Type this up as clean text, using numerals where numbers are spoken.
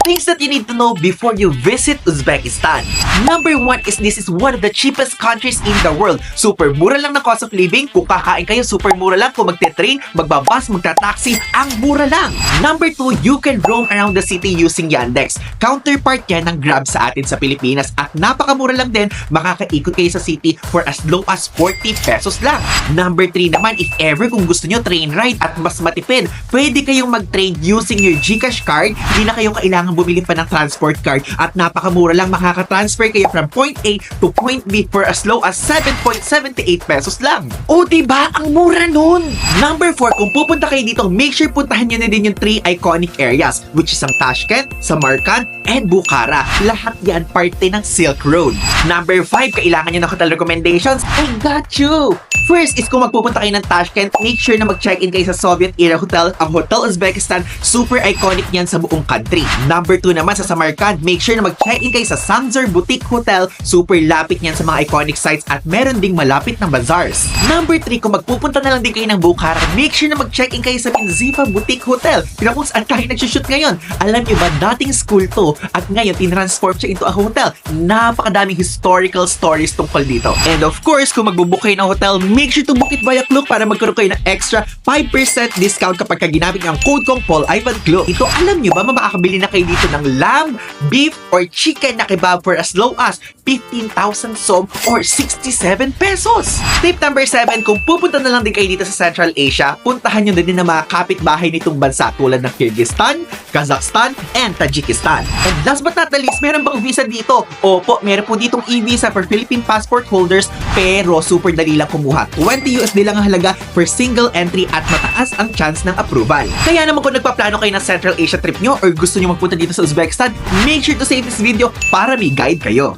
Things that you need to know before you visit Uzbekistan. Number 1 is this is one of the cheapest countries in the world. Super mura lang ng cost of living. Kung kakain kayo, super mura lang. Kung magte-train, magbabas, magta-taxi, ang mura lang. Number 2, you can roam around the city using Yandex. Counterpart yan ng Grab sa atin sa Pilipinas at napakamura lang din. Makakaikot kayo sa city for as low as 40 pesos lang. Number 3 naman, if ever kung gusto nyo train ride at mas matipid, pwede kayong mag-train using your GCash card. Hindi na kayo kailangan bumili pa ng transport card at napakamura lang, makaka-transfer kayo from point A to point B for as low as 7.78 pesos lang. O diba? Ang mura nun! Number 4, kung pupunta kayo dito, make sure puntahan nyo na din yung 3 iconic areas, which is ang Tashkent, Samarkand, and Bukhara. Lahat yan parte ng Silk Road. Number 5, kailangan nyo ng hotel recommendations. I got you! First is kung magpupunta kayo ng Tashkent, make sure na mag-check-in kayo sa Soviet-era hotel. Ang Hotel Uzbekistan, super iconic yan sa buong country. Number 2 naman sa Samarkand, make sure na mag-check-in kayo sa Sangzor Boutique Hotel. Super lapit niyan sa mga iconic sites at meron ding malapit na bazaars. Number 3, kung magpupunta na lang din kayo ng Bukhara, make sure na mag-check-in kayo sa Minzifa Boutique Hotel. Kung kung saan tayo nagsushoot ngayon. Alam niyo ba, dating school to at ngayon tinransform siya into a hotel. Napakadaming historical stories tungkol dito. And of course, kung magbubook kayo ng hotel, make sure to book it via Klook para magkaroon kayo ng extra 5% discount kapag ginamit ang code kong Paul Ivan Klook. Ito, alam niyo ba, makakabili na kayo dito ng lamb, beef, or chicken na kebab for as low as 15,000 som or 67 pesos. Tip number 7, kung pupunta na lang din kayo dito sa Central Asia, puntahan nyo din ng mga kapitbahay nitong bansa tulad ng Kyrgyzstan, Kazakhstan, and Tajikistan. And last but not the least, meron bang visa dito? Opo, meron po ditong e-visa for Philippine passport holders, pero super dali lang kumuha. 20 USD lang ang halaga for single entry at mataas ang chance ng approval. Kaya naman kung nagpaplano kayo ng Central Asia trip nyo or gusto nyo magpunta dito sa Uzbekistan, make sure to save this video para may guide kayo.